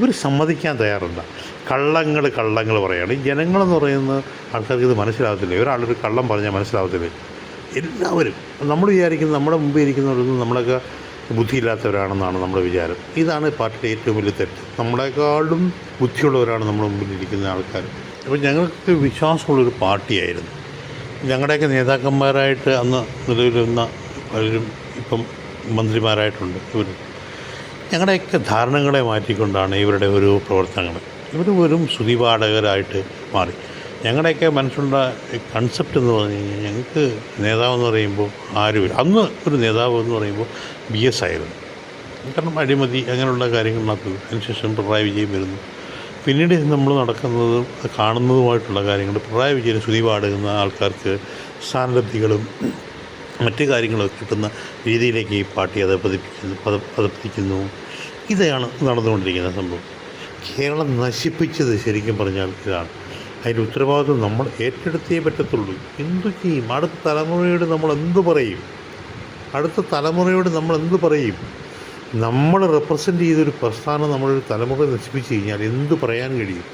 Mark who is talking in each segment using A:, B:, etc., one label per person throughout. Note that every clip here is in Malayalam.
A: ഇവർ സമ്മതിക്കാൻ തയ്യാറല്ല. കള്ളങ്ങൾ പറയുകയാണ്. ഈ ജനങ്ങളെന്ന് പറയുന്ന ആൾക്കാർക്ക് ഇത് മനസ്സിലാകത്തില്ല. ഒരാളൊരു കള്ളം പറഞ്ഞാൽ മനസ്സിലാകത്തില്ലേ? എല്ലാവരും നമ്മൾ വിചാരിക്കുന്നത് നമ്മുടെ മുമ്പിൽ ഇരിക്കുന്നവരൊന്നും നമ്മളൊക്കെ ബുദ്ധിയില്ലാത്തവരാണെന്നാണ് നമ്മുടെ വിചാരം. ഇതാണ് പാർട്ടിയുടെ ഏറ്റവും വലിയ തെറ്റ്. നമ്മളെക്കാളും ബുദ്ധിയുള്ളവരാണ് നമ്മുടെ മുമ്പിൽ ഇരിക്കുന്ന ആൾക്കാർ. അപ്പോൾ ഞങ്ങൾക്ക് വിശ്വാസമുള്ളൊരു പാർട്ടിയായിരുന്നു. ഞങ്ങളുടെയൊക്കെ നേതാക്കന്മാരായിട്ട് അന്ന് നിലവിൽ പലരും ഇപ്പം മന്ത്രിമാരായിട്ടുണ്ട്. ഞങ്ങളുടെയൊക്കെ ധാരണകളെ മാറ്റിക്കൊണ്ടാണ് ഇവരുടെ ഓരോ പ്രവർത്തനങ്ങൾ. ഇവർ വെറും സ്തുതിപാഠകരായിട്ട് മാറി. ഞങ്ങളുടെയൊക്കെ മനസ്സിലുള്ള കൺസെപ്റ്റ് എന്ന് പറഞ്ഞു കഴിഞ്ഞാൽ, ഞങ്ങൾക്ക് നേതാവെന്ന് പറയുമ്പോൾ ആരുമില്ല. അന്ന് ഒരു നേതാവ് എന്ന് പറയുമ്പോൾ BS ആയിരുന്നു. കാരണം അഴിമതി അങ്ങനെയുള്ള കാര്യങ്ങളിനകത്ത് അതിനുശേഷം പിണറായി വിജയൻ വരുന്നു. പിന്നീട് നമ്മൾ നടക്കുന്നതും കാണുന്നതുമായിട്ടുള്ള കാര്യങ്ങൾ, പിണറായി വിജയന് സ്തുതി പാടുന്ന ആൾക്കാർക്ക് സ്ഥാനലബ്ധികളും മറ്റു കാര്യങ്ങളൊക്കെ കിട്ടുന്ന രീതിയിലേക്ക് ഈ പാർട്ടി അത് പതിപ്പിക്കുന്നു. ഇതാണ് നടന്നുകൊണ്ടിരിക്കുന്ന സംഭവം. കേരളം നശിപ്പിച്ചത് ശരിക്കും പറഞ്ഞാൽ ഇതാണ്. അതിൻ്റെ ഉത്തരവാദിത്വം നമ്മൾ ഏറ്റെടുത്തേ പറ്റത്തുള്ളൂ. എന്തു ചെയ്യും? അടുത്ത തലമുറയോട് നമ്മൾ എന്തു പറയും? നമ്മൾ റെപ്രസെൻ്റ് ചെയ്തൊരു പ്രസ്ഥാനം നമ്മളൊരു തലമുറ നശിപ്പിച്ച് കഴിഞ്ഞാൽ എന്തു പറയാൻ കഴിയും?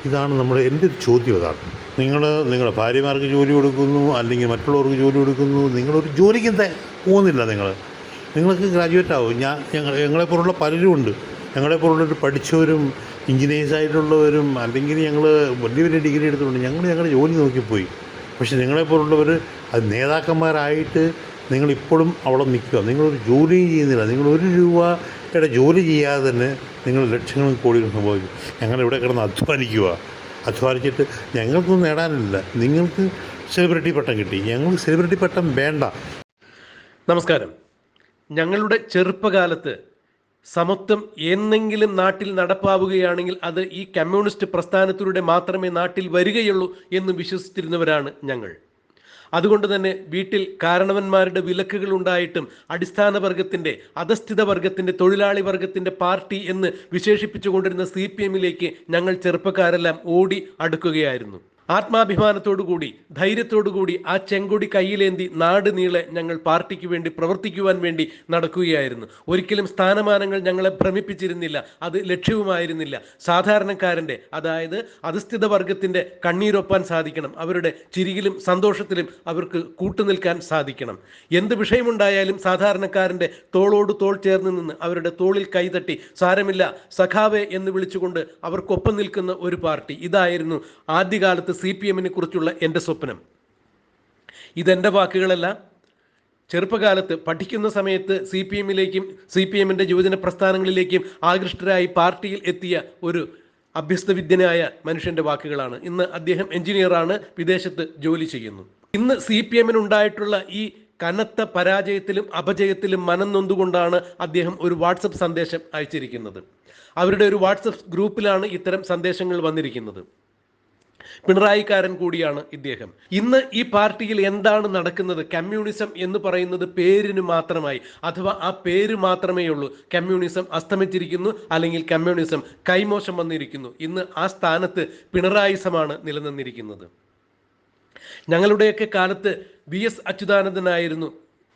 A: ഇതാണ് എൻ്റെ ഒരു ചോദ്യം. അതാണ്. നിങ്ങളുടെ ഭാര്യമാർക്ക് ജോലി കൊടുക്കുന്നു, അല്ലെങ്കിൽ മറ്റുള്ളവർക്ക് ജോലി കൊടുക്കുന്നു. നിങ്ങളൊരു ജോലിക്ക് പോകുന്നില്ല. നിങ്ങൾക്ക് ഗ്രാജുവേറ്റ് ആവും. ഞങ്ങളെപ്പോലുള്ള പലരും ഉണ്ട്. ഞങ്ങളെപ്പോലുള്ളൊരു പഠിച്ചവരും എഞ്ചിനീയേഴ്സായിട്ടുള്ളവരും, അല്ലെങ്കിൽ ഞങ്ങൾ വലിയ വലിയ ഡിഗ്രി എടുത്തിട്ടുണ്ട്. ഞങ്ങളുടെ ജോലി നോക്കിപ്പോയി. പക്ഷെ നിങ്ങളെപ്പോലുള്ളവർ അത് നേതാക്കന്മാരായിട്ട് നിങ്ങളിപ്പോഴും അവിടെ നിൽക്കുക. നിങ്ങളൊരു ജോലിയും ചെയ്യുന്നില്ല. നിങ്ങൾ ₹1 ജോലി ചെയ്യാതെ തന്നെ നിങ്ങൾ ലക്ഷങ്ങളും കോടികളും സംഭവിക്കും. ഞങ്ങളിവിടെ കിടന്ന് അധ്വാനിച്ചിട്ട് ഞങ്ങൾക്കൊന്നും നേടാനില്ല. നിങ്ങൾക്ക് സെലിബ്രിറ്റി പട്ടം കിട്ടി, ഞങ്ങൾക്ക് സെലിബ്രിറ്റി പട്ടം വേണ്ട.
B: നമസ്കാരം. ഞങ്ങളുടെ ചെറുപ്പകാലത്ത് സമത്വം എന്നെങ്കിലും നാട്ടിൽ നടപ്പാവുകയാണെങ്കിൽ അത് ഈ കമ്മ്യൂണിസ്റ്റ് പ്രസ്ഥാനത്തിലൂടെ മാത്രമേ നാട്ടിൽ വരികയുള്ളൂ എന്ന് വിശ്വസിച്ചിരുന്നവരാണ് ഞങ്ങൾ. അതുകൊണ്ട് തന്നെ വീട്ടിൽ കാരണവന്മാരുടെ വിലക്കുകൾ ഉണ്ടായിട്ടും അടിസ്ഥാന വർഗത്തിൻ്റെ, അധസ്ഥിത വർഗത്തിൻ്റെ, തൊഴിലാളി വർഗത്തിൻ്റെ പാർട്ടി എന്ന് വിശേഷിപ്പിച്ചുകൊണ്ടിരുന്ന CPM-ലേക്ക് ഞങ്ങൾ ചെറുപ്പക്കാരെല്ലാം ഓടി അടുക്കുകയായിരുന്നു. ആത്മാഭിമാനത്തോടുകൂടി, ധൈര്യത്തോടുകൂടി ആ ചെങ്കൊടി കയ്യിലേന്തി നാട് നീളെ ഞങ്ങൾ പാർട്ടിക്ക് വേണ്ടി പ്രവർത്തിക്കുവാൻ വേണ്ടി നടക്കുകയായിരുന്നു. ഒരിക്കലും സ്ഥാനമാനങ്ങൾ ഞങ്ങളെ ഭ്രമിപ്പിച്ചിരുന്നില്ല. അത് ലക്ഷ്യവുമായിരുന്നില്ല. സാധാരണക്കാരൻ്റെ, അതായത് അധസ്ഥിത വർഗത്തിൻ്റെ കണ്ണീരൊപ്പാൻ സാധിക്കണം. അവരുടെ ചിരിയിലും സന്തോഷത്തിലും അവർക്ക് കൂട്ടുനിൽക്കാൻ സാധിക്കണം. എന്ത് വിഷയമുണ്ടായാലും സാധാരണക്കാരൻ്റെ തോളോട് തോൾ ചേർന്ന് നിന്ന് അവരുടെ തോളിൽ കൈതട്ടി സാരമില്ല സഖാവേ എന്ന് വിളിച്ചുകൊണ്ട് അവർക്കൊപ്പം നിൽക്കുന്ന ഒരു പാർട്ടി. ഇതായിരുന്നു ആദ്യകാലത്ത് CPM-നെ കുറിച്ചുള്ള എൻ്റെ സ്വപ്നം. ഇതെൻ്റെ വാക്കുകളല്ല. ചെറുപ്പകാലത്ത് പഠിക്കുന്ന സമയത്ത് CPM-ലേക്കും CPM-ൻ്റെ യുവജന പ്രസ്ഥാനങ്ങളിലേക്കും ആകൃഷ്ടരായി പാർട്ടിയിൽ എത്തിയ ഒരു അഭ്യസ്തവിദ്യനായ മനുഷ്യൻ്റെ വാക്കുകളാണ്. ഇന്ന് അദ്ദേഹം എഞ്ചിനീയറാണ്, വിദേശത്ത് ജോലി ചെയ്യുന്നു. ഇന്ന് CPM-നുണ്ടായിട്ടുള്ള ഈ കനത്ത പരാജയത്തിലും അപജയത്തിലും മനം നൊന്തുകൊണ്ടാണ് അദ്ദേഹം ഒരു വാട്സപ്പ് സന്ദേശം അയച്ചിരിക്കുന്നത്. അവരുടെ ഒരു വാട്സപ്പ് ഗ്രൂപ്പിലാണ് ഇത്തരം സന്ദേശങ്ങൾ വന്നിരിക്കുന്നത്. പിണറായിക്കാരൻ കൂടിയാണ് ഇദ്ദേഹം. ഇന്ന് ഈ പാർട്ടിയിൽ എന്താണ് നടക്കുന്നത്? കമ്മ്യൂണിസം എന്ന് പറയുന്നത് പേരിന് മാത്രമായി, അഥവാ ആ പേര് മാത്രമേ ഉള്ളൂ. കമ്മ്യൂണിസം അസ്തമിച്ചിരിക്കുന്നു, അല്ലെങ്കിൽ കമ്മ്യൂണിസം കൈമോശം വന്നിരിക്കുന്നു. ഇന്ന് ആ സ്ഥാനത്ത് പിണറായിസമാണ് നിലനിന്നിരിക്കുന്നത്. ഞങ്ങളുടെയൊക്കെ കാലത്ത് VS അച്യുതാനന്ദനായിരുന്നു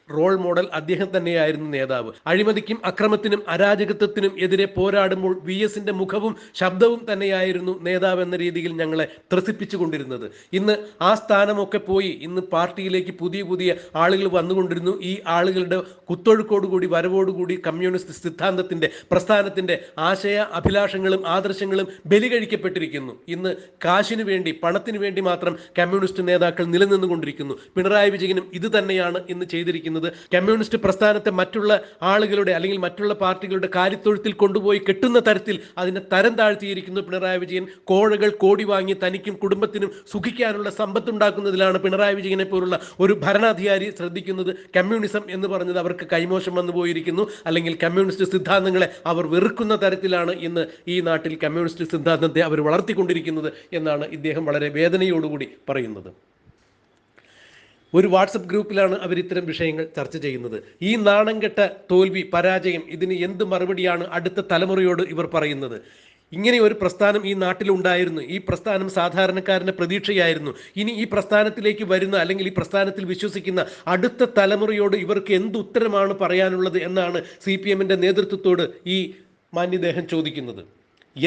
B: റോൾ മോഡൽ. അദ്ദേഹം തന്നെയായിരുന്നു നേതാവ്. അഴിമതിക്കും അക്രമത്തിനും അരാജകത്വത്തിനും എതിരെ പോരാടുമ്പോൾ VS-ന്റെ മുഖവും ശബ്ദവും തന്നെയായിരുന്നു നേതാവ് എന്ന രീതിയിൽ ഞങ്ങളെ ത്രസിപ്പിച്ചു കൊണ്ടിരുന്നത്. ഇന്ന് ആ സ്ഥാനമൊക്കെ പോയി. ഇന്ന് പാർട്ടിയിലേക്ക് പുതിയ ആളുകൾ വന്നുകൊണ്ടിരുന്നു. ഈ ആളുകളുടെ കുത്തൊഴുക്കോടുകൂടി, വരവോടുകൂടി കമ്മ്യൂണിസ്റ്റ് സിദ്ധാന്തത്തിൻ്റെ, പ്രസ്ഥാനത്തിൻ്റെ ആശയ അഭിലാഷങ്ങളും ആദർശങ്ങളും ബലി കഴിക്കപ്പെട്ടിരിക്കുന്നു. ഇന്ന് കാശിനു വേണ്ടി, പണത്തിനു വേണ്ടി മാത്രം കമ്മ്യൂണിസ്റ്റ് നേതാക്കൾ നിലനിന്നുകൊണ്ടിരിക്കുന്നു. പിണറായി വിജയനും ഇത് തന്നെയാണ് ഇന്ന് ചെയ്തിരിക്കുന്നത്. കമ്മ്യൂണിസ്റ്റ് പ്രസ്ഥാനത്തെ മറ്റുള്ള ആളുകളുടെ, അല്ലെങ്കിൽ മറ്റുള്ള പാർട്ടികളുടെ കാര്യത്തൊഴുത്തിൽ കൊണ്ടുപോയി കെട്ടുന്ന തരത്തിൽ അതിനെ തരം താഴ്ത്തിയിരിക്കുന്നു പിണറായി വിജയൻ. കോഴകൾ കോടി വാങ്ങി തനിക്കും കുടുംബത്തിനും സുഖിക്കാനുള്ള സമ്പത്തുണ്ടാക്കുന്നതിലാണ് പിണറായി വിജയനെ പോലുള്ള ഒരു ഭരണാധികാരി ശ്രദ്ധിക്കുന്നത്. കമ്മ്യൂണിസം എന്ന് പറഞ്ഞത് അവർക്ക് കൈമോശം വന്നു പോയിരിക്കുന്നു, അല്ലെങ്കിൽ കമ്മ്യൂണിസ്റ്റ് സിദ്ധാന്തങ്ങളെ അവർ വെറുക്കുന്ന തരത്തിലാണ് ഇന്ന് ഈ നാട്ടിൽ കമ്മ്യൂണിസ്റ്റ് സിദ്ധാന്തത്തെ അവർ വളർത്തിക്കൊണ്ടിരിക്കുന്നത് എന്നാണ് ഇദ്ദേഹം വളരെ വേദനയോടുകൂടി പറയുന്നത്. ഒരു വാട്സപ്പ് ഗ്രൂപ്പിലാണ് അവർ ഇത്തരം വിഷയങ്ങൾ ചർച്ച ചെയ്യുന്നത്. ഈ നാണംകെട്ട തോൽവി, പരാജയം, ഇതിന് എന്ത് മറുപടിയാണ് അടുത്ത തലമുറയോട് ഇവർ പറയുന്നത്? ഇങ്ങനെ ഒരു പ്രസ്ഥാനം ഈ നാട്ടിലുണ്ടായിരുന്നു. ഈ പ്രസ്ഥാനം സാധാരണക്കാരൻ്റെ പ്രതീക്ഷയായിരുന്നു. ഇനി ഈ പ്രസ്ഥാനത്തിലേക്ക് വരുന്ന, അല്ലെങ്കിൽ ഈ പ്രസ്ഥാനത്തിൽ വിശ്വസിക്കുന്ന അടുത്ത തലമുറയോട് ഇവർക്ക് എന്ത് ഉത്തരമാണ് പറയാനുള്ളത് എന്നാണ് CPM-ൻ്റെ നേതൃത്വത്തോട് ഈ മാന്യദേഹം ചോദിക്കുന്നത്.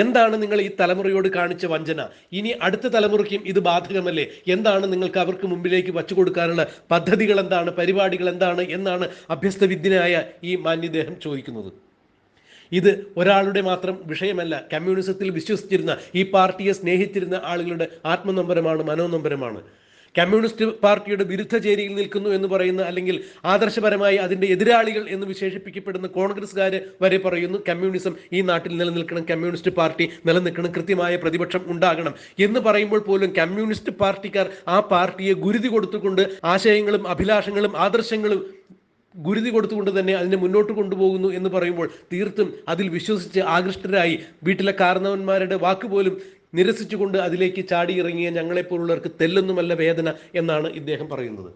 B: എന്താണ് നിങ്ങൾ ഈ തലമുറയോട് കാണിച്ച വഞ്ചന? ഇനി അടുത്ത തലമുറയ്ക്കും ഇത് ബാധകമല്ലേ? എന്താണ് നിങ്ങൾക്ക് അവർക്ക് മുമ്പിലേക്ക് വച്ചു കൊടുക്കാനുള്ള പദ്ധതികൾ എന്താണ്, പരിപാടികൾ എന്താണ് എന്നാണ് അഭ്യസ്തവിദ്യനായ ഈ മാന്യദേഹം ചോദിക്കുന്നത്. ഇത് ഒരാളുടെ മാത്രം വിഷയമല്ല. കമ്മ്യൂണിസത്തിൽ വിശ്വസിച്ചിരുന്ന, ഈ പാർട്ടിയെ സ്നേഹിച്ചിരുന്ന ആളുകളുടെ ആത്മനൊമ്പരമാണ്, മനോനൊമ്പരമാണ്. കമ്മ്യൂണിസ്റ്റ് പാർട്ടിയുടെ വിരുദ്ധ ചേരിയിൽ നിൽക്കുന്നു എന്ന് പറയുന്ന, അല്ലെങ്കിൽ ആദർശപരമായി അതിൻ്റെ എതിരാളികൾ എന്ന് വിശേഷിപ്പിക്കപ്പെടുന്ന കോൺഗ്രസ്സുകാർ വരെ പറയുന്നു കമ്മ്യൂണിസം ഈ നാട്ടിൽ നിലനിൽക്കണം, കമ്മ്യൂണിസ്റ്റ് പാർട്ടി നിലനിൽക്കണം, കൃത്യമായ പ്രതിപക്ഷം ഉണ്ടാകണം എന്ന് പറയുമ്പോൾ പോലും കമ്മ്യൂണിസ്റ്റ് പാർട്ടിക്കാർ ആ പാർട്ടിയെ ഗുരുതി കൊടുത്തുകൊണ്ട് ആശയങ്ങളും അഭിലാഷങ്ങളും ആദർശങ്ങളും ഗുരുതി കൊടുത്തുകൊണ്ട് തന്നെ അതിനെ മുന്നോട്ട് കൊണ്ടുപോകുന്നു എന്ന് പറയുമ്പോൾ തീർത്തും അതിൽ വിശ്വസിച്ച് ആകൃഷ്ടരായി വീട്ടിലെ കാരണവന്മാരുടെ വാക്കുപോലും നിരസിച്ചുകൊണ്ട് അതിലേക്ക് ചാടിയിറങ്ങിയ ഞങ്ങളെപ്പോലുള്ളവർക്ക് തെല്ലൊന്നുമല്ല വേദന എന്നാണ് ഇദ്ദേഹം പറയുന്നത്.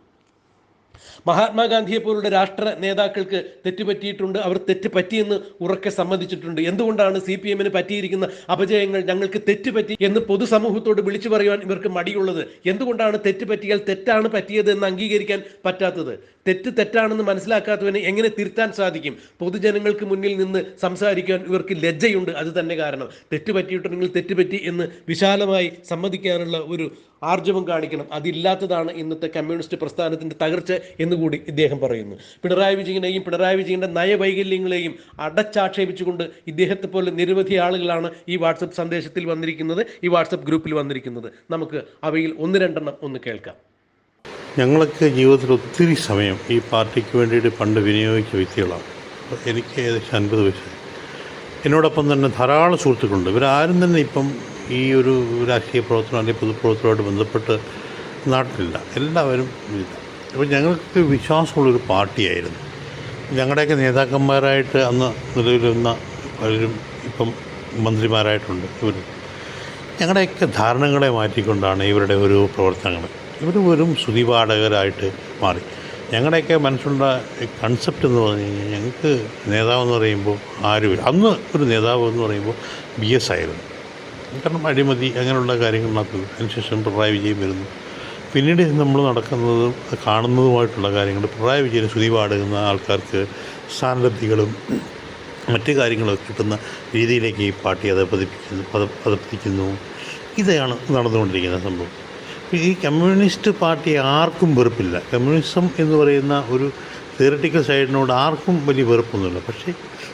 B: മഹാത്മാഗാന്ധിയെ പോലുള്ള രാഷ്ട്ര നേതാക്കൾക്ക് തെറ്റുപറ്റിയിട്ടുണ്ട്. അവർ തെറ്റ് പറ്റിയെന്ന് ഉറക്കെ സമ്മതിച്ചിട്ടുണ്ട്. എന്തുകൊണ്ടാണ് CPM പറ്റിയിരിക്കുന്ന അപജയങ്ങൾ ഞങ്ങൾക്ക് തെറ്റുപറ്റി എന്ന് പൊതുസമൂഹത്തോട് വിളിച്ചു പറയുവാൻ ഇവർക്ക് മടിയുള്ളത്? എന്തുകൊണ്ടാണ് തെറ്റ് പറ്റിയാൽ തെറ്റാണ് പറ്റിയത് എന്ന് അംഗീകരിക്കാൻ പറ്റാത്തത്? തെറ്റ് തെറ്റാണെന്ന് മനസ്സിലാക്കാത്തവന് എങ്ങനെ തിരുത്താൻ സാധിക്കും? പൊതുജനങ്ങൾക്ക് മുന്നിൽ നിന്ന് സംസാരിക്കാൻ ഇവർക്ക് ലജ്ജയുണ്ട്. അത് തന്നെ കാരണം. തെറ്റ് പറ്റിയിട്ടുണ്ടെങ്കിൽ തെറ്റുപറ്റി എന്ന് വിശാലമായി സമ്മതിക്കാനുള്ള ഒരു ആർജവം കാണിക്കണം. അതില്ലാത്തതാണ് ഇന്നത്തെ കമ്മ്യൂണിസ്റ്റ് പ്രസ്ഥാനത്തിൻ്റെ തകർച്ച എന്നുകൂടി ഇദ്ദേഹം പറയുന്നു. പിണറായി വിജയനെയും പിണറായി വിജയൻ്റെ നയവൈകല്യങ്ങളെയും അടച്ചാക്ഷേപിച്ചുകൊണ്ട് ഇദ്ദേഹത്തെ പോലെ നിരവധി ആളുകളാണ് ഈ വാട്സപ്പ് സന്ദേശത്തിൽ വന്നിരിക്കുന്നത്, ഈ വാട്സപ്പ് ഗ്രൂപ്പിൽ വന്നിരിക്കുന്നത്. നമുക്ക് അവയിൽ ഒന്ന് രണ്ടെണ്ണം ഒന്ന് കേൾക്കാം.
A: ഞങ്ങളൊക്കെ ജീവിതത്തിൽ ഒത്തിരി സമയം ഈ പാർട്ടിക്ക് വേണ്ടിയിട്ട് പണ്ട് വിനിയോഗിച്ച വ്യക്തികളാണ്. എനിക്ക് ഏകദേശം 50 വയസ്സായി. എന്നോടൊപ്പം തന്നെ ധാരാളം സുഹൃത്തുക്കളുണ്ട്. ഇവരാരും തന്നെ ഇപ്പം ഈ ഒരു രാഷ്ട്രീയ പ്രവർത്തനം അല്ലെങ്കിൽ പൊതുപ്രവർത്തനമായിട്ട് ബന്ധപ്പെട്ട് നാട്ടിലില്ല. എല്ലാവരും ഇല്ല. അപ്പോൾ ഞങ്ങൾക്ക് വിശ്വാസമുള്ളൊരു പാർട്ടിയായിരുന്നു. ഞങ്ങളുടെയൊക്കെ നേതാക്കന്മാരായിട്ട് അന്ന് നിലവിലിരുന്ന പലരും ഇപ്പം മന്ത്രിമാരായിട്ടുണ്ട്. ഞങ്ങളുടെയൊക്കെ ധാരണകളെ മാറ്റിക്കൊണ്ടാണ് ഇവരുടെ ഒരു പ്രവർത്തനങ്ങൾ. ഇവർ വെറും സ്തുതിപാഠകരായിട്ട് മാറി. ഞങ്ങളുടെയൊക്കെ മനസ്സിലുള്ള കൺസെപ്റ്റ് എന്ന് പറഞ്ഞു കഴിഞ്ഞാൽ, ഞങ്ങൾക്ക് നേതാവെന്ന് പറയുമ്പോൾ ആരുമില്ല. അന്ന് ഒരു നേതാവ് എന്ന് പറയുമ്പോൾ BS ആയിരുന്നു. കാരണം അഴിമതി അങ്ങനെയുള്ള കാര്യങ്ങളിനകത്ത്. അതിനുശേഷം പിണറായി വിജയൻ വരുന്നു. പിന്നീട് നമ്മൾ നടക്കുന്നതും കാണുന്നതുമായിട്ടുള്ള കാര്യങ്ങൾ, പിണറായി വിജയന് സ്തുതി പാടുന്ന ആൾക്കാർക്ക് സ്ഥാനലബ്ധികളും മറ്റു കാര്യങ്ങളൊക്കെ കിട്ടുന്ന രീതിയിലേക്ക് ഈ പാർട്ടി അത് പതിപ്പിക്കുന്നു. ഇതാണ് നടന്നുകൊണ്ടിരിക്കുന്ന സംഭവം. ഈ കമ്മ്യൂണിസ്റ്റ് പാർട്ടി ആർക്കും വെറുപ്പില്ല. കമ്മ്യൂണിസം എന്ന് പറയുന്ന ഒരു തിയററ്റിക്കൽ സൈഡിനോട് ആർക്കും വലിയ വെറുപ്പൊന്നുമില്ല. പക്ഷേ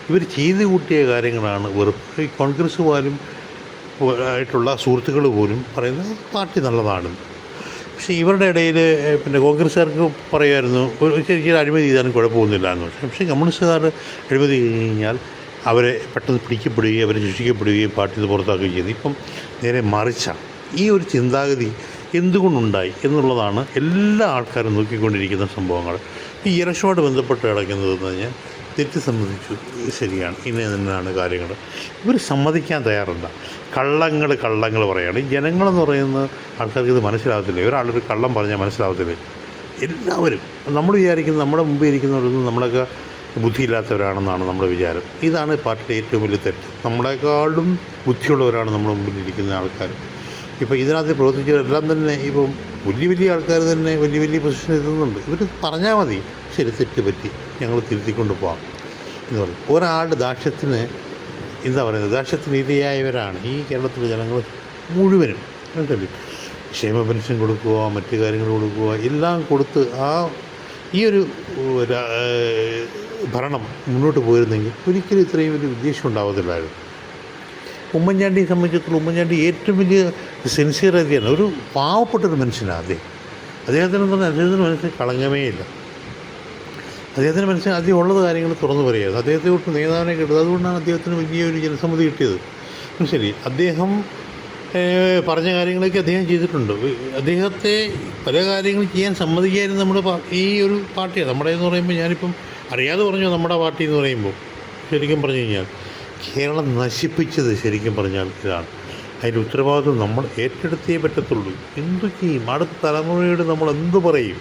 A: ഇവർ ചെയ്തു കൂട്ടിയ കാര്യങ്ങളാണ് വെറുപ്പ്. ഈ കോൺഗ്രസ്സുകാരും ആയിട്ടുള്ള സുഹൃത്തുക്കൾ പോലും പറയുന്നത് പാർട്ടി നല്ലതാണ്. പക്ഷേ ഇവരുടെ ഇടയിൽ പിന്നെ കോൺഗ്രസ്സുകാർക്ക് പറയുമായിരുന്നു ശരിക്കും അഴിമതി ചെയ്താലും കുഴപ്പമൊന്നുമില്ല എന്ന്. പക്ഷേ കമ്മ്യൂണിസ്റ്റുകാർ അഴിമതി കഴിഞ്ഞാൽ അവരെ പെട്ടെന്ന് പിടിക്കപ്പെടുകയും അവരെ ശിക്ഷിക്കപ്പെടുകയും പാർട്ടി ഇത് പുറത്താക്കുകയും ചെയ്യുന്നു. ഇപ്പം നേരെ മറിച്ചാണ്. ഈ ഒരു ചിന്താഗതി എന്തുകൊണ്ടുണ്ടായി എന്നുള്ളതാണ് എല്ലാ ആൾക്കാരും നോക്കിക്കൊണ്ടിരിക്കുന്ന സംഭവങ്ങൾ. ഈ ഇലക്ഷനുമായിട്ട് ബന്ധപ്പെട്ട് കിടക്കുന്നതെന്ന് പറഞ്ഞാൽ തെറ്റ് സമ്മതിച്ചു, ശരിയാണ്, ഇന്ന് തന്നെയാണ് കാര്യങ്ങൾ. ഇവർ സമ്മതിക്കാൻ തയ്യാറല്ല. കള്ളങ്ങൾ പറയുകയാണ്. ഈ ജനങ്ങളെന്ന് പറയുന്ന ആൾക്കാർക്ക് ഇത് മനസ്സിലാകത്തില്ല. ഒരാളൊരു കള്ളം പറഞ്ഞാൽ മനസ്സിലാകത്തില്ല. എല്ലാവരും നമ്മൾ വിചാരിക്കുന്നത് നമ്മുടെ മുമ്പിൽ ഇരിക്കുന്നവരൊന്നും നമ്മളൊക്കെ ബുദ്ധിയില്ലാത്തവരാണെന്നാണ് നമ്മുടെ വിചാരം. ഇതാണ് പാർട്ടിയുടെ ഏറ്റവും വലിയ തെറ്റ്. നമ്മളെക്കാളും ബുദ്ധിയുള്ളവരാണ് നമ്മുടെ മുമ്പിലിരിക്കുന്ന ആൾക്കാർ. ഇപ്പോൾ ഇതിനകത്ത് പ്രവർത്തിച്ചവരെല്ലാം തന്നെ ഇപ്പം വലിയ ആൾക്കാർ തന്നെ വലിയ പൊസിഷനിൽ എത്തുന്നുണ്ട്. ഇവർ പറഞ്ഞാൽ മതി, ശരി തെറ്റ് പറ്റി, ഞങ്ങൾ തിരുത്തിക്കൊണ്ട് പോകാം എന്ന് പറയും. ഒരാളുടെ ദാക്ഷ്യത്തിന് എന്താ പറയുന്നത്, ദാക്ഷ്യത്തിന് ഇരയായവരാണ് ഈ കേരളത്തിലെ ജനങ്ങൾ മുഴുവനും. കണ്ടില്ലേ, ക്ഷേമ പെൻഷൻ കൊടുക്കുക, മറ്റു കാര്യങ്ങൾ കൊടുക്കുക, എല്ലാം കൊടുത്ത് ഈ ഒരു ഭരണം മുന്നോട്ട് പോയിരുന്നെങ്കിൽ ഒരിക്കലും ഇത്രയും വലിയ ഉദ്ദേശം ഉണ്ടാവത്തില്ലായിരുന്നു. ഉമ്മൻചാണ്ടിയെ സംബന്ധിച്ചിടത്തോളം ഉമ്മൻചാണ്ടി ഏറ്റവും വലിയ സിൻസിയറിറ്റിയാണ്. ഒരു പാവപ്പെട്ടൊരു മനുഷ്യനാണ് അദ്ദേഹത്തിന് മനസ്സിൽ കളങ്കമേ ഇല്ല. അദ്ദേഹത്തിന് മനസ്സിൽ ആദ്യം ഉള്ളത് കാര്യങ്ങൾ തുറന്നു പറയുക. അദ്ദേഹത്തെ തൊട്ട് നേതാവിനെ കിട്ടുന്നത്. അതുകൊണ്ടാണ് അദ്ദേഹത്തിന് വലിയൊരു ജനസമ്മതി കിട്ടിയത്. ശരി, അദ്ദേഹം പറഞ്ഞ കാര്യങ്ങളൊക്കെ അദ്ദേഹം ചെയ്തിട്ടുണ്ട്. അദ്ദേഹത്തെ പല കാര്യങ്ങളും ചെയ്യാൻ സമ്മതിക്കായിരുന്നു നമ്മുടെ ഈ ഒരു പാർട്ടിയാണ്. നമ്മുടെ എന്ന് പറയുമ്പോൾ ഞാനിപ്പം അറിയാതെ പറഞ്ഞു നമ്മുടെ പാർട്ടി എന്ന് പറയുമ്പോൾ ശരിക്കും പറഞ്ഞു കഴിഞ്ഞാൽ കേരളം നശിപ്പിച്ചത് ശരിക്കും പറഞ്ഞാൽ ഇതാണ്. അതിൻ്റെ ഉത്തരവാദിത്വം നമ്മൾ ഏറ്റെടുത്തേ പറ്റത്തുള്ളൂ. എന്തു ചെയ്യും? അടുത്ത തലമുറയോട് നമ്മൾ എന്ത് പറയും?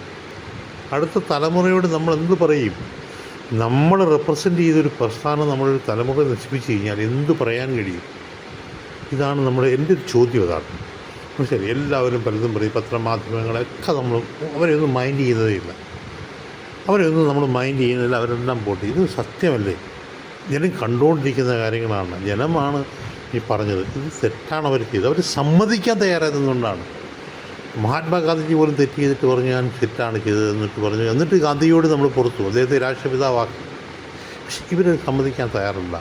A: നമ്മൾ റെപ്രസെൻ്റ് ചെയ്തൊരു പ്രസ്ഥാനം നമ്മളൊരു തലമുറ നശിപ്പിച്ച് കഴിഞ്ഞാൽ എന്ത് പറയാൻ കഴിയും? ഇതാണ് എൻ്റെ ഒരു ചോദ്യം. അതാണ് ശരി. എല്ലാവരും പലതും പറയും, പത്രമാധ്യമങ്ങളൊക്കെ അവരെയൊന്നും മൈൻഡ് ചെയ്യുന്നതേ ഇല്ല. അവരെയൊന്നും നമ്മൾ മൈൻഡ് ചെയ്യുന്നില്ല. അവരെല്ലാം പോട്ടെ. ഇത് സത്യമല്ലേ? ജനം കണ്ടുകൊണ്ടിരിക്കുന്ന കാര്യങ്ങളാണ്. ജനമാണ് ഈ പറഞ്ഞത്. ഇത് തെറ്റാണ് അവർ ചെയ്തത്. അവർ സമ്മതിക്കാൻ തയ്യാറായതുകൊണ്ടാണ്. മഹാത്മാഗാന്ധിജി പോലും തെറ്റ് ചെയ്തിട്ട് പറഞ്ഞു ഞാൻ തെറ്റാണ് ചെയ്തത് എന്നിട്ട് പറഞ്ഞു. എന്നിട്ട് ഗാന്ധിയോട് നമ്മൾ പുറത്തു അദ്ദേഹത്തെ രാഷ്ട്രപിതാവാക്കി. പക്ഷെ ഇവർ സമ്മതിക്കാൻ തയ്യാറില്ല.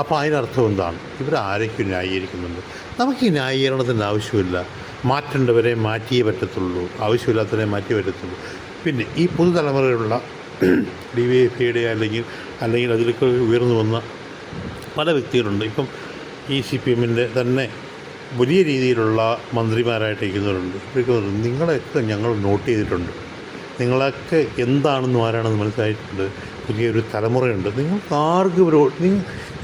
A: അപ്പോൾ അതിനർത്ഥം എന്താണ്? ഇവർ ആരൊക്കെ ന്യായീകരിക്കുന്നുണ്ട്. നമുക്ക് ഈ ന്യായീകരണത്തിൻ്റെ ആവശ്യമില്ല. മാറ്റേണ്ടവരെ മാറ്റിയേ പറ്റത്തുള്ളൂ, ആവശ്യമില്ലാത്തവരെ മാറ്റിയേ പറ്റത്തുള്ളൂ. പിന്നെ ഈ പുതുതലമുറയിലുള്ള DYFIയുടെ അല്ലെങ്കിൽ അതിലേക്ക് ഉയർന്നു വന്ന പല വ്യക്തികളുണ്ട്. ഇപ്പം ഈ CPMൻ്റെ തന്നെ വലിയ രീതിയിലുള്ള മന്ത്രിമാരായിട്ടിരിക്കുന്നവരുണ്ട്. ഇവരൊക്കെ നിങ്ങളെയൊക്കെ ഞങ്ങൾ നോട്ട് ചെയ്തിട്ടുണ്ട്. നിങ്ങളൊക്കെ എന്താണെന്നും ആരാണെന്ന് മനസ്സിലായിട്ടുണ്ട്. പുതിയൊരു തലമുറയുണ്ട്.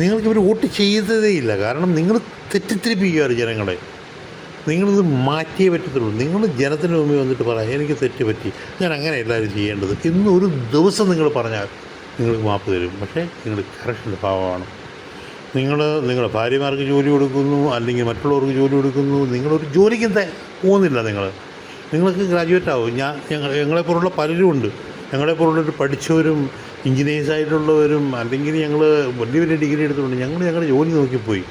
A: നിങ്ങൾക്കിവർ വോട്ട് ചെയ്തതേയില്ല. കാരണം നിങ്ങൾ തെറ്റിദ്ധരിപ്പിക്കുകയാണ് ജനങ്ങളെ. നിങ്ങളിത് മാറ്റിയേ പറ്റത്തുള്ളൂ. നിങ്ങൾ ജനത്തിന് മുമ്പിൽ വന്നിട്ട് പറയാം എനിക്ക് തെറ്റ് പറ്റി, ഞാൻ അങ്ങനെ എല്ലാവരും ചെയ്യേണ്ടത് ഇന്ന് ഒരു ദിവസം നിങ്ങൾ പറഞ്ഞാൽ നിങ്ങൾക്ക് മാപ്പ് തരും. പക്ഷേ നിങ്ങൾ കറക്ഷൻ്റെ ഭാവമാണ്. നിങ്ങളുടെ ഭാര്യമാർക്ക് ജോലി കൊടുക്കുന്നു, അല്ലെങ്കിൽ മറ്റുള്ളവർക്ക് ജോലി കൊടുക്കുന്നു. നിങ്ങളൊരു ജോലിക്കും പോകുന്നില്ല. നിങ്ങൾക്ക് ഗ്രാജുവേറ്റ് ആവും. ഞങ്ങളെപ്പോലുള്ള പലരും ഉണ്ട്. ഞങ്ങളെപ്പോലുള്ളൊരു പഠിച്ചവരും എഞ്ചിനീയേഴ്സായിട്ടുള്ളവരും അല്ലെങ്കിൽ ഞങ്ങൾ വലിയ വലിയ ഡിഗ്രി എടുത്തിട്ടുണ്ട്. ഞങ്ങളുടെ ജോലി നോക്കിപ്പോയി.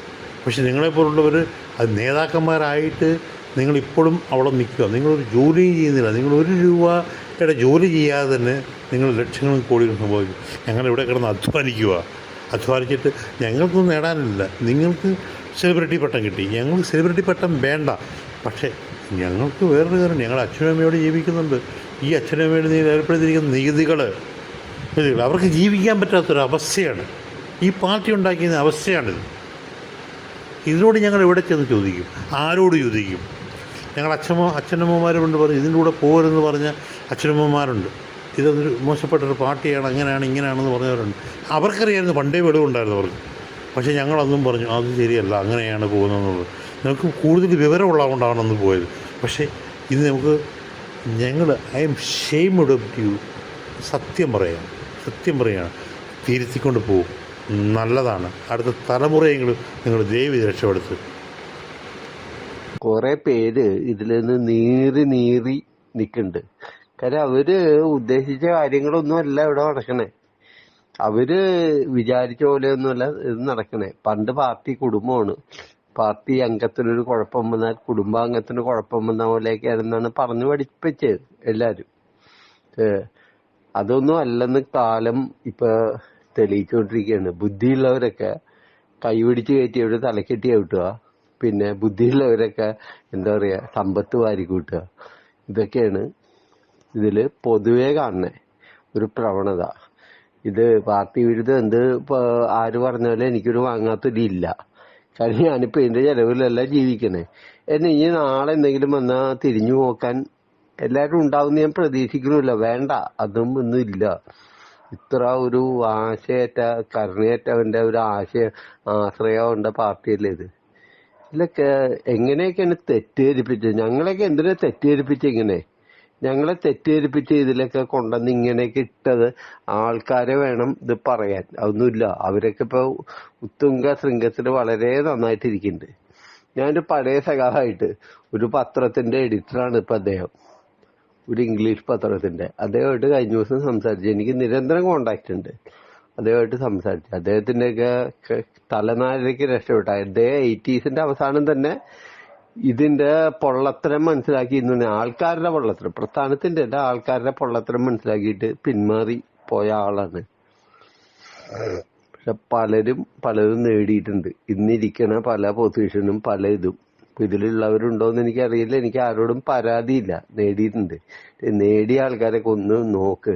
A: പക്ഷെ നിങ്ങളെപ്പോലുള്ളവർ അത് നേതാക്കന്മാരായിട്ട് നിങ്ങളിപ്പോഴും അവിടെ നിൽക്കുക. നിങ്ങളൊരു ജോലിയും ചെയ്യുന്നില്ല. നിങ്ങൾ ₹1 ജോലി ചെയ്യാതെ തന്നെ നിങ്ങൾ ലക്ഷങ്ങളും കോടികളും സംഭവിക്കും. ഞങ്ങളിവിടെ കിടന്ന് അധ്വാനിച്ചിട്ട് ഞങ്ങൾക്കൊന്നും നേടാനില്ല. നിങ്ങൾക്ക് സെലിബ്രിറ്റി പട്ടം കിട്ടി, ഞങ്ങൾക്ക് സെലിബ്രിറ്റി പട്ടം വേണ്ട. പക്ഷേ ഞങ്ങൾക്ക് വേറൊരു കാര്യം, ഞങ്ങളുടെ അച്ഛനും അമ്മയോട് ജീവിക്കുന്നുണ്ട്. ഈ അച്ഛനും അമ്മയോട് ഏർപ്പെടുത്തിയിരിക്കുന്ന നികുതികൾ അവർക്ക് ജീവിക്കാൻ പറ്റാത്തൊരവസ്ഥയാണ്. ഈ പാർട്ടി ഉണ്ടാക്കിയ അവസ്ഥയാണിത്. ഇതിനോട് ഞങ്ങൾ എവിടെ ചെന്ന് ചോദിക്കും? ആരോട് ചോദിക്കും? ഞങ്ങൾ അച്ഛനമ്മമാരെ കൊണ്ട് പറഞ്ഞു ഇതിൻ്റെ കൂടെ പോകരുതെന്ന് പറഞ്ഞ അച്ഛനമ്മമാരുണ്ട്. ഇതൊരു മോശപ്പെട്ടൊരു പാർട്ടിയാണ്, അങ്ങനെയാണ് ഇങ്ങനെയാണെന്ന് പറഞ്ഞവരുണ്ട്. അവർക്കറിയായിരുന്നു, പണ്ടേ വെളിവുണ്ടായിരുന്നു അവർക്ക്. പക്ഷേ ഞങ്ങളൊന്നും പറഞ്ഞു അത് ശരിയല്ല, അങ്ങനെയാണ് പോകുന്നതെന്നുള്ളത്. നമുക്ക് കൂടുതൽ വിവരമുള്ളതുകൊണ്ടാണ് അന്ന് പോയത്. പക്ഷേ ഇത് ഞങ്ങൾ I am shamed of you. സത്യം പറയുകയാണ്. തിരുത്തിക്കൊണ്ട് പോകും. നല്ലതാണ്. അടുത്ത തലമുറയെങ്കിലും നിങ്ങൾ ദയവ് രക്ഷപ്പെടുത്തും.
C: കുറെ പേര് ഇതിൽ നിന്ന് നീറി നിൽക്കുന്നുണ്ട്. കാര്യം അവര് ഉദ്ദേശിച്ച കാര്യങ്ങളൊന്നും അല്ല ഇവിടെ നടക്കണേ. അവര് വിചാരിച്ച പോലെയൊന്നുമല്ല ഇത് നടക്കണേ. പണ്ട് പാർട്ടി കുടുംബമാണ്. പാർട്ടി അംഗത്തിനൊരു കുഴപ്പം വന്നാൽ കുടുംബാംഗത്തിന് കുഴപ്പം വന്ന പോലെയൊക്കെയാണെന്നാണ് പറഞ്ഞു പഠിപ്പിച്ചത് എല്ലാരും. അതൊന്നും അല്ലെന്ന് കാലം ഇപ്പൊ തെളിയിച്ചുകൊണ്ടിരിക്കുകയാണ്. ബുദ്ധിയുള്ളവരൊക്കെ കൈപിടിച്ച് കയറ്റി അവിടെ തലക്കെട്ടി ഔട്ടുക. പിന്നെ ബുദ്ധിയുള്ളവരൊക്കെ എന്താ പറയാ സമ്പത്ത് വാരിക്കൂട്ടുക. ഇതൊക്കെയാണ് ഇതില് പൊതുവെ കാണുന്ന ഒരു പ്രവണത. ഇത് പാർട്ടി വിരുദ്ധം ആര് പറഞ്ഞാലും എനിക്കൊരു വാങ്ങാത്തൊരില്ല. കാരണം ഞാനിപ്പോ ഇതിന്റെ ചെലവിലല്ല ജീവിക്കണേ. എന്നെ ഇനി നാളെ എന്തെങ്കിലും വന്നാ തിരിഞ്ഞു നോക്കാൻ എല്ലാവരും ഉണ്ടാവുന്ന ഞാൻ പ്രതീക്ഷിക്കണില്ല. വേണ്ട, അതൊന്നും ഒന്നും ഇല്ല. ഇത്ര ഒരു കരുണയേറ്റവന്റെ ഒരു ആശ്രയമുണ്ട പാർട്ടിയല്ലേ ഇത്. ഇതിലൊക്കെ എങ്ങനെയൊക്കെയാണ് തെറ്റിദ്ധരിപ്പിച്ചത്? ഞങ്ങളെയൊക്കെ എന്തിനാ തെറ്റിദ്ധരിപ്പിച്ചത്? ഞങ്ങളെ തെറ്റിദ്ധരിപ്പിച്ച് ഇതിലൊക്കെ കൊണ്ടുവന്ന് ഇങ്ങനെയൊക്കെ ഇട്ടത് ആൾക്കാരെ വേണം ഇത് പറയാൻ. അതൊന്നുമില്ല. അവരൊക്കെ ഇപ്പൊ ഉത്തുംഗ ശൃംഗത്തിൽ വളരെ നന്നായിട്ടിരിക്കുന്നുണ്ട്. ഞാനൊരു പഴയ സഖാവായിട്ട് ഒരു പത്രത്തിന്റെ എഡിറ്ററാണ് ഇപ്പൊ അദ്ദേഹം, ഒരു ഇംഗ്ലീഷ് പത്രത്തിന്റെ. അദ്ദേഹമായിട്ട് കഴിഞ്ഞ ദിവസം സംസാരിച്ചു. എനിക്ക് നിരന്തരം കോണ്ടാക്ട് ഉണ്ട്. അദ്ദേഹമായിട്ട് സംസാരിച്ചു. അദ്ദേഹത്തിന്റെയൊക്കെ തലനാരിലേക്ക് രക്ഷപ്പെട്ട അദ്ദേഹം 80s അവസാനം തന്നെ ഇതിന്റെ പൊള്ളത്തരം മനസ്സിലാക്കിയിരുന്നു. ആൾക്കാരുടെ പൊള്ളത്തരം, പ്രസ്ഥാനത്തിന്റെ അല്ല, ആൾക്കാരുടെ പൊള്ളത്തരം മനസ്സിലാക്കിയിട്ട് പിന്മാറി പോയ ആളാണ്. പക്ഷെ പലതും നേടിയിട്ടുണ്ട്. ഇന്നിരിക്കണ പല പൊസിഷനും പല ഇതും. ഇതിലുള്ളവരുണ്ടോന്ന് എനിക്കറിയില്ല. എനിക്ക് ആരോടും പരാതിയില്ല. നേടിയിട്ടുണ്ട്. നേടിയ ആൾക്കാരൊക്കെ ഒന്ന് നോക്ക്.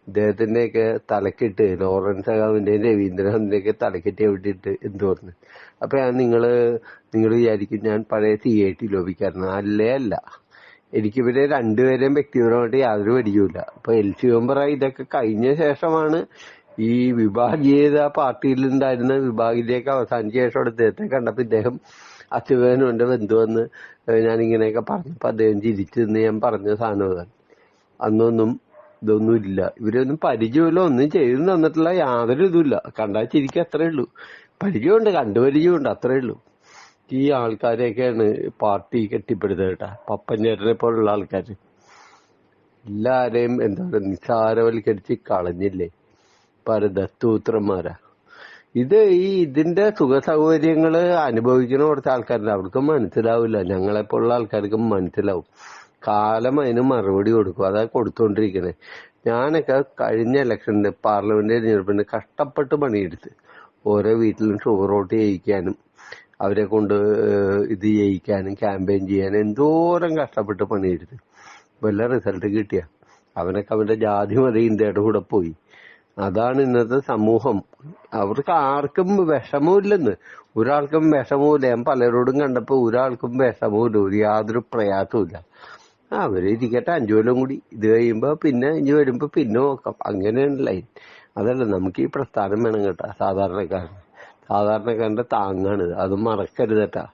C: ഇദ്ദേഹത്തിന്റെയൊക്കെ തലക്കെട്ട് ലോറൻസ് സഖാവിന്റെയും രവീന്ദ്രനാഥിന്റെയൊക്കെ തലക്കെട്ടി വിട്ടിട്ട് എന്ത് പറഞ്ഞു. അപ്പൊ നിങ്ങൾ വിചാരിക്കും ഞാൻ പഴയ CIT ലോപിക്കാരനാണ്. അല്ല. എനിക്കിവരെ രണ്ടുപേരെയും വ്യക്തിപരമായിട്ട് യാതൊരു പരിചയമില്ല. അപ്പൊ LC മെമ്പറായി ഇതൊക്കെ കഴിഞ്ഞ ശേഷമാണ് ഈ വിഭാഗീയത പാർട്ടിയിലുണ്ടായിരുന്ന വിഭാഗീയതയൊക്കെ അവസാനിച്ച ശേഷം ഇദ്ദേഹത്തെ കണ്ടപ്പോ ഇദ്ദേഹം അച്യുതനും എന്റെ ബന്ധുവെന്ന് ഞാനിങ്ങനെയൊക്കെ പറഞ്ഞപ്പോ അദ്ദേഹം ചിരിച്ചു നിന്ന് ഞാൻ പറഞ്ഞ സാധനം. അന്നൊന്നും ഇതൊന്നും ഇല്ല. ഇവരൊന്നും പരിചയമില്ല, ഒന്നും ചെയ്തു തന്നിട്ടില്ല, യാതൊരു ഇതുമില്ല. കണ്ടാൽ ചിരിക്കുക, അത്രേ ഉള്ളൂ. പരിചയമുണ്ട്, കണ്ടുപരിചയമുണ്ട്, അത്രേ ഉള്ളൂ. ഈ ആൾക്കാരെയൊക്കെയാണ് പാർട്ടി കെട്ടിപ്പടുത്തത് കേട്ടാ. പപ്പഞ്ചേട്ടനെ പോലുള്ള ആൾക്കാര് എല്ലാരെയും എന്താ പറയുക നിസ്സാരവൽക്കരിച്ച് കളഞ്ഞില്ലേ. ദത്തൂത്രന്മാരാ. ഇതിന്റെ സുഖ സൗകര്യങ്ങള് അനുഭവിക്കുന്ന കുറച്ച് ആൾക്കാരുണ്ട്. അവർക്ക് മനസ്സിലാവില്ല. ഞങ്ങളെപ്പോലുള്ള ആൾക്കാർക്ക് മനസ്സിലാവും. കാലം അതിന് മറുപടി കൊടുക്കും. അതാ കൊടുത്തോണ്ടിരിക്കണേ. ഞാനൊക്കെ കഴിഞ്ഞ ഇലക്ഷന്റെ പാർലമെന്റ് തിരഞ്ഞെടുപ്പിന് കഷ്ടപ്പെട്ട് പണിയെടുത്ത് ഓരോ വീട്ടിലും ഷുഗർ വോട്ട് ചെയ്യിക്കാനും അവരെ കൊണ്ട് ഇത് ചെയ്യിക്കാനും ക്യാമ്പയിൻ ചെയ്യാനും എന്തോരം കഷ്ടപ്പെട്ട് പണിയെടുത്ത് വല്ല റിസൾട്ട് കിട്ടിയ അവനൊക്കെ അവന്റെ ജാതി മത ഇന്ത്യയുടെ കൂടെ പോയി. അതാണ് ഇന്നത്തെ സമൂഹം. അവർക്ക് ആർക്കും വിഷമമില്ലെന്ന്. ഒരാൾക്കും വിഷമവുമില്ല. ഞാൻ പലരോടും കണ്ടപ്പോ ഒരാൾക്കും വിഷമവുമില്ല. യാതൊരു പ്രയാസവുമില്ല. അവരിരിക്കട്ടെ 5 കൊല്ലം കൂടി. ഇത് കഴിയുമ്പോ പിന്നെ ഇനി വരുമ്പോ പിന്നെ നോക്കാം. അങ്ങനെയാണ് ലൈൻ. അതല്ല, നമുക്ക് ഈ പ്രസ്ഥാനം വേണം കേട്ടാ. സാധാരണക്കാരന്റെ താങ്ങാണിത്. അത് മറക്കരുത് കേട്ടാ.